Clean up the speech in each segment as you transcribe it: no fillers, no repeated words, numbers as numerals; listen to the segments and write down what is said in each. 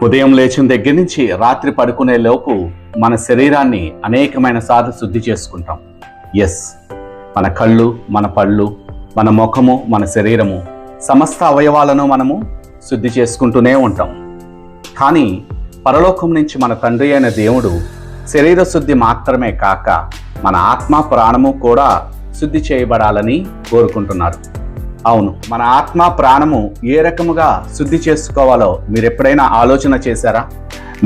ఉదయం లేచిన దగ్గర నుంచి రాత్రి పడుకునే లోపు మన శరీరాన్ని అనేకమైన సార్లు శుద్ధి చేసుకుంటాం. మన కళ్ళు, మన పళ్ళు, మన ముఖము, మన శరీరము, సమస్త అవయవాలను మనము శుద్ధి చేసుకుంటూనే ఉంటాం. కానీ పరలోకం నుంచి మన తండ్రి అయిన దేవుడు శరీర శుద్ధి మాత్రమే కాక మన ఆత్మ ప్రాణము కూడా శుద్ధి చేయబడాలని కోరుకుంటున్నారు. అవును, మన ఆత్మ ప్రాణము ఏ రకముగా శుద్ధి చేసుకోవాలో మీరు ఎప్పుడైనా ఆలోచన చేశారా?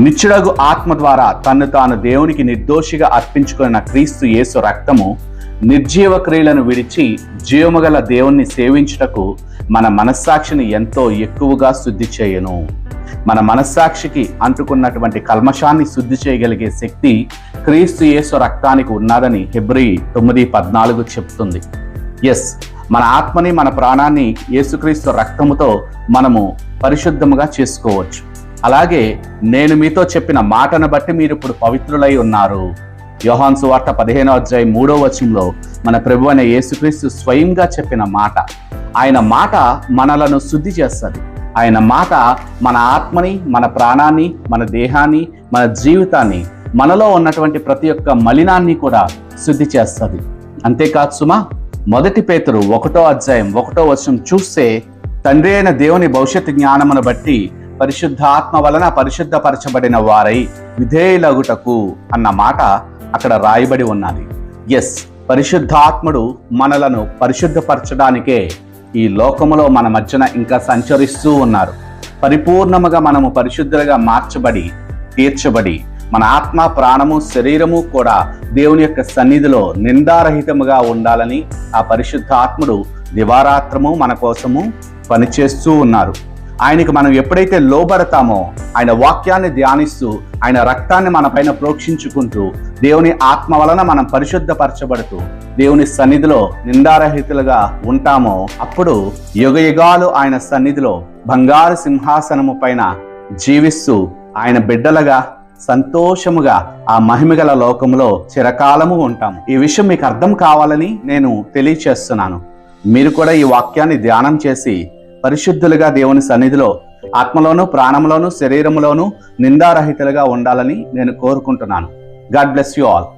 నిత్యుడగు ఆత్మ ద్వారా తన్ను తాను దేవునికి నిర్దోషిగా అర్పించుకున్న క్రీస్తు యేసు రక్తము నిర్జీవ క్రియలను విడిచి జీవముగల దేవుణ్ణి సేవించుటకు మన మనస్సాక్షిని ఎంతో ఎక్కువగా శుద్ధి చేయను. మన మనస్సాక్షికి అంటుకున్నటువంటి కల్మషాన్ని శుద్ధి చేయగలిగే శక్తి క్రీస్తు యేసు రక్తానికి ఉన్నదని హెబ్రీ 9:14 చెప్తుంది. మన ఆత్మని, మన ప్రాణాన్ని యేసుక్రీస్తు రక్తముతో మనము పరిశుద్ధముగా చేసుకోవచ్చు. అలాగే నేను మీతో చెప్పిన మాటను బట్టి మీరు ఇప్పుడు పవిత్రులై ఉన్నారు. యోహాను సువార్త 15:3 మన ప్రభు అయిన యేసుక్రీస్తు స్వయంగా చెప్పిన మాట. ఆయన మాట మనలను శుద్ధి చేస్తుంది. ఆయన మాట మన ఆత్మని, మన ప్రాణాన్ని, మన దేహాన్ని, మన జీవితాన్ని, మనలో ఉన్నటువంటి ప్రతి ఒక్క మలినాన్ని కూడా శుద్ధి చేస్తుంది. అంతేకాదు సుమా, 1 పేతురు 1:1 చూస్తే తండ్రి అయిన దేవుని భవిష్యత్ జ్ఞానమును బట్టి పరిశుద్ధాత్మ వలన పరిశుద్ధపరచబడిన వారై విధేయులగుటకు అన్న మాట అక్కడ రాయబడి ఉన్నది. పరిశుద్ధాత్ముడు మనలను పరిశుద్ధపరచడానికే ఈ లోకములో మన మధ్యన ఇంకా సంచరిస్తూ ఉన్నారు. పరిపూర్ణముగా మనము పరిశుద్ధులుగా మార్చబడి, తీర్చబడి, మన ఆత్మ, ప్రాణము, శరీరము కూడా దేవుని యొక్క సన్నిధిలో నిందారహితముగా ఉండాలని ఆ పరిశుద్ధాత్ముడు దివారాత్రము మన కోసము పనిచేస్తూ ఉన్నారు. ఆయనకి మనం ఎప్పుడైతే లోబడతామో, ఆయన వాక్యాన్ని ధ్యానిస్తూ, ఆయన రక్తాన్ని మన పైన ప్రోక్షించుకుంటూ, దేవుని ఆత్మ వలన మనం పరిశుద్ధపరచబడుతూ దేవుని సన్నిధిలో నిందారహితులుగా ఉంటామో, అప్పుడు యుగయుగాలు ఆయన సన్నిధిలో బంగారు సింహాసనము పైన జీవిస్తూ ఆయన బిడ్డలుగా సంతోషముగా ఆ మహిమగల లోకములో చిరకాలము ఉంటాము. ఈ విషయం మీకు అర్థం కావాలని నేను తెలియచేస్తున్నాను. మీరు కూడా ఈ వాక్యాన్ని ధ్యానం చేసి పరిశుద్ధులుగా దేవుని సన్నిధిలో ఆత్మలోను, ప్రాణంలోను, శరీరములోను నిందారహితులుగా ఉండాలని నేను కోరుకుంటున్నాను. God bless you all.